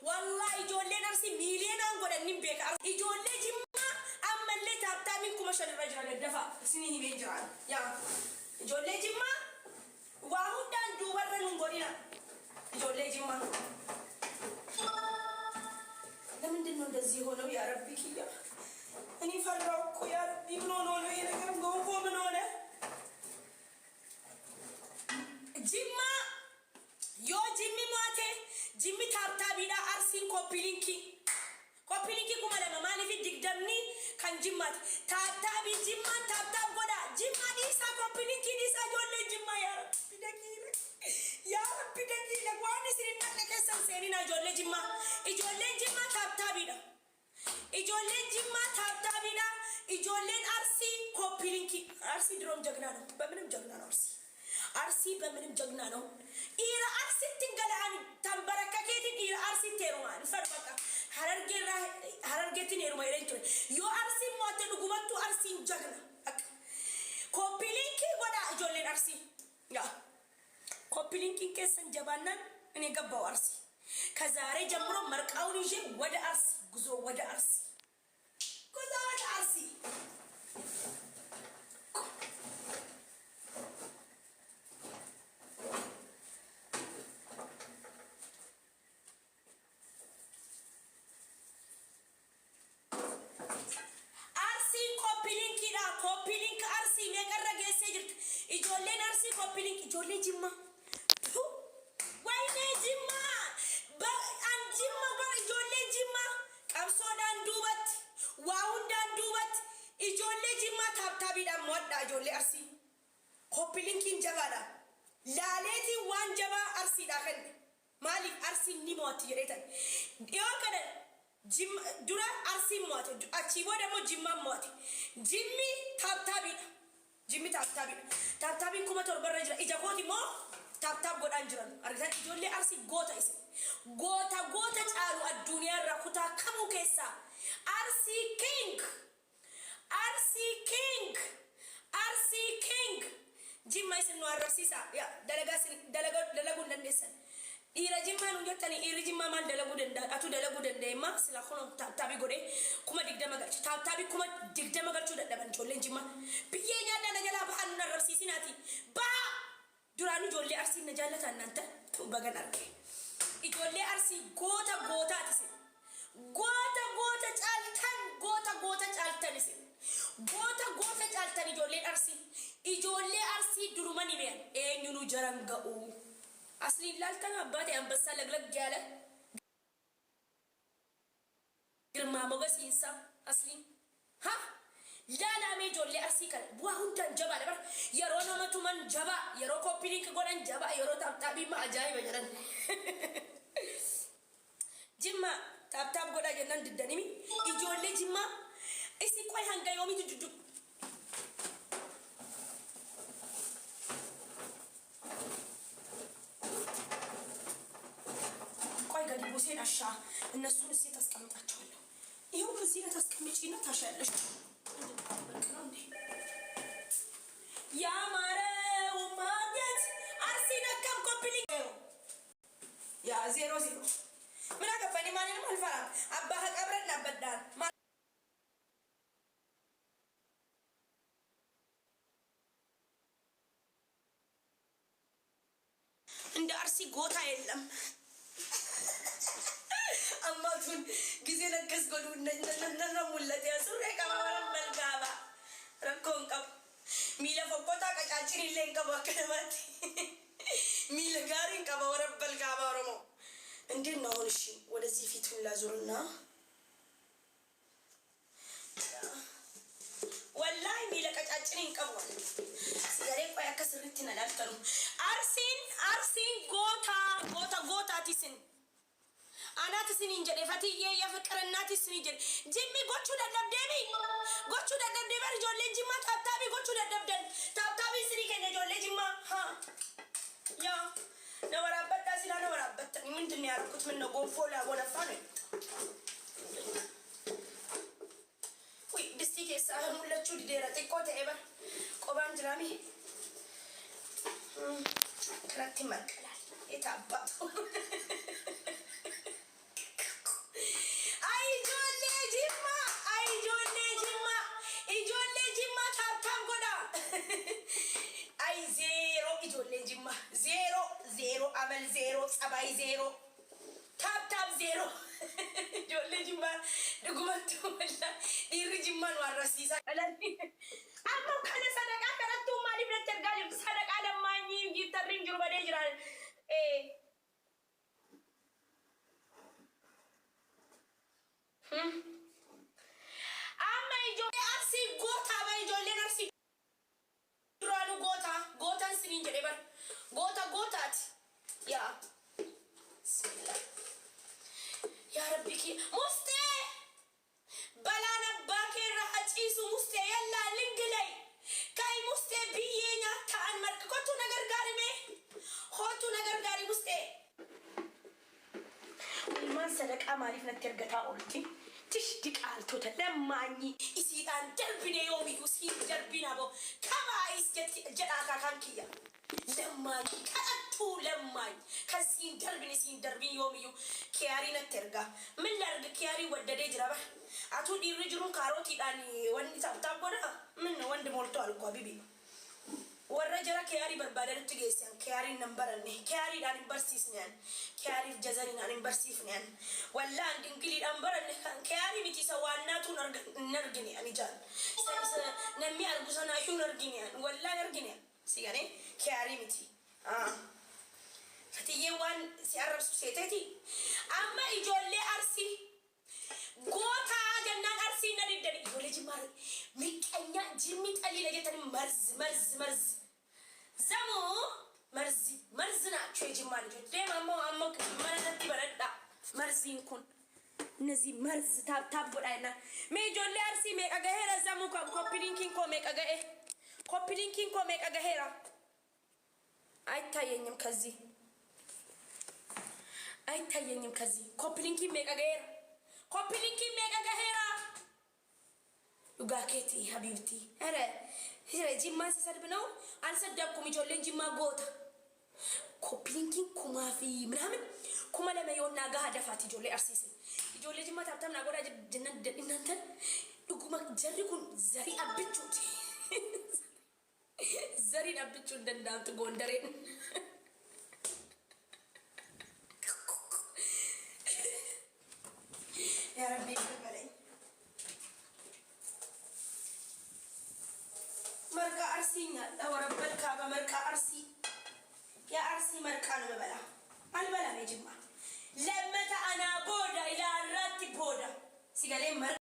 والله يجولين أرسي مليون أنقول إني بيك يجولين جمّا أما اللي تابتا منكم عشان الرجال الدفع سنين بيجران يا يجولين جمّا وهم دان دوبر نقولنا يجولين جمّا لمن دنو دزيهونو يا ربي كيا أني فرّاكو يا ربي منونو يا نكرم قوم منونه جمّا يو جمّي ماته جمّي تابتا بيدا أرسين كوبيلينكي كما لما ماني في دقدمني كان جمّات تابتا بي جمّا تابتا بودا جمّا نيسا كوبيلينكي نيسا جولي جمّا يا ربي دقيلك يا ربي دقيلك واني سرنا لك سنسيرنا جولي جمّا إجولي جمّا تابتا بيدا إجولي جمّا تابتا بيدا إجولي أرسي كوبيلينكي أرسي دروم جغنانو بمنم جغنانو أرسي بمنم جغنانو إيرا أرسي تنقلعني تنبركاكيتي إيرا أرسي تيروان فربكا harargeetiin heeruma yeroo ture yoo arsiin moote dhugumattu arsiin jagna koppiliinkii godha ijoolleen arsii yaa koppiliinkii keessan jabaannaan inni gabbaa'u arsii kazaaree ጀምሮ marqaawun ishee wada arsii guzoo wada arsii guzoo wada arsii ijoollee jimma wayne jimma an jimma bar ijoollee jimma qabsoodhaan duubatti waa hundaan duubatti ijoollee jimma taabtaabiidhaan mo'adhaa ijoollee arsii koppilinkiin jabaadha laaleetiin waan jabaa arsiidhaa kenne maaliif arsiin ni mo'atti jedheetan dhiyoo kana dura arsiin mo'ate achii booda immoo jimmaan mo'ate jimmi taabtaabiidha jimmi taabtaabiin kuma torbarra jira ija kooti moo taabtaab godhaan jiran argitan ijoollee arsii goota isa goota caalu addunyaa irraa kutaa kamuu keessaa arsii king jimma isin nu arrabsiisa dalaguun dandeessan dhiira jimmaa nu jettanii dhiirri jimmaa maal dalaguu danda'a atu dalaguu danda'emma sila kun taabtaabii godhee kuma 20 galcha taabtaabii kuma 20 galchuu dadhaban ijoolleen jimmaa biyyee nyaadhaa na jalaa bahan nu arrabsiisinaati baa duraan ijoollee arsii na jaallatan naan ta'e bagan arge ijoollee arsii gootaati isin goota caaltan isin goota caaltan ijoollee arsii duruma ni beeyan eenyunu jaran ga'u asli laltan abbate anbassa laglag jaala girma mogasiinsa asli ha laalame ijoollee arsii kana bu'aa hundaan jabaa dabar yeroo namatu man jabaa yeroo koppiliink godhan jabaa yeroo taabtaabii ma ajaa'iba jedhan jimma taabtaab godhaa jennaan diddanimi ijoollee jimma isi qoy hanga yoomitu juddu ሙሴን አሻ እነሱን እዚህ ታስቀምጣቸዋለሁ ይሄው ከዚህ ጋር ታስቀምጪና ታሻለሽ ያ ማረው ማግኘት አርሲ ነካም ኮፒሊንግ ያ 00 ምን አገባኝ ማንንም አልፈራም አባህ ቀብረና በዳን እንደ አርሲ ጎታ የለም አማቱን ጊዜ ለከስ ጎዱ ነነሙለት ያሱሬ ቀባወረ መልጋባ ረኮን ቀብ ሚለ ፈቆታ ቀጫጭን ይለኝ ቀባከለማት ሚለ ጋሪን ቀባወረ መልጋባ ሮሞ እንዴት ነው እሺ ወደዚህ ፊቱን ላዙርና ወላሂ ሚለ ቀጫጭን ቀባወረ ሲጋሬ ቆያ ከስርትና ላልተሩ አርሲን ጎታ ቲስን አናት ሲኒን ጀደ ፈትዬ የፍቅር እናት ሲኒ ጀደ ጂሚ ጎቹ ደደብደቢ ጆሌ ጂማ ታብታቢ ጎቹ ደደብደን ታብታቢ ሲኒ ከነ ጆሌ ጂማ ሀ ያ ነወራበታ ሲላ ነወራበታ ምንድነው ያልኩት ምን ነው ጎንፎላ ወለፋ ነው ወይ ድስቲ ከሳ ሁለቹ ዲዴራ ጥቆተ ኤባ ቆባን ጅራሚ ክራት ይመቀላል የታባቱ Dhugumattuu walla dhiirri jimmaan waan rasiisaa dhalatti. Amma kana sadaqaa kanattuu maaliif natti ergaa jirtu? Sadaqaa lammaanyii giiftarriin jiru badee jiraan. Amma ijoollee arsii gootaa ba ijoolleen arsii duraanuu gootaan siniin jedhee bara gootaati. Yaa bismillah. Yaa rabbi kee mustee balaan abbaa kee irraa haciisu mustee yallaa lingilay kai mustee biyyee nyaataan marqa kottu na gargaari mustee. Ilmaan sadaqaa maaliif natti ergataa oolti? Tish diqaaltota lammaanyii isiidhaan darbine yoomiyyuu siin darbina boo kabaayis jedhaa kaakaan kiyya. Lammaanyii kadhattuu lammaanyii kan siin darbin yoomiyyuu kiyaarii natti ergaa. Min larga kiyaarii waddadee jira ba. Atuu dhiirri jiruun kaarootiidhaan wanni taphtaa godha. Min wandi mooltoo alkoo bibi. Warra jara kiyaarii barbaadanitti geessan kiyaariin nan baranne kiyaariidhaan hin barsiisneen kiyaariif jazaniidhaan hin barsiifneen wallaan dingiliidhaan baranne kan kiyaarii miti isa waannaatu hin argine ani jaan namni argu sanaayyuu hin argine wallaan argine si gane kiyaarii miti fatiyyee waan si arrabsu seeteeti amma ijoollee arsii gootaa jennaan arsii na diddani ijoollee jimmaa miqqanya jimmi xaliila jettanii marz zamu marz naachuu jimmaa ijoollee amma mana natti baradha marziin kun እነዚህ መርዝ ታብ ወዳይና ሜጆሌ አርሲ ሜቀገሄራ ዘሙ ኮፒሊንኪን ኮ ሜቀገሄራ አይታየኝም ከዚህ ኮፒሊንኪን ሜቀገሄራ ዱጋኬቲ ሀቢብቲ አረ ጂማ ሲሰድብ ነው አልሰደብኩም ኢጆሌን ጂማ ጎታ ኮፒሊንኪን ኩማፊ ምናምን ኩማ ለመዮና ጋር ደፋት ኢጆሌ አርሲሲ ijoollee jimmaa taaptam naa godhaa jennan dadhinantan dhuguma jarri kun zarii abbichuuti. Zariin abbichuu hin danda'amtu goondareen. Yaa rabbii balbala'e. Marqaa arsii nyaadha warabbal kaaba marqaa arsii. Yaa arsii marqaa nama bala. Albalame jimmaa. لما أنا بودا إلى الرات بودا سيقالين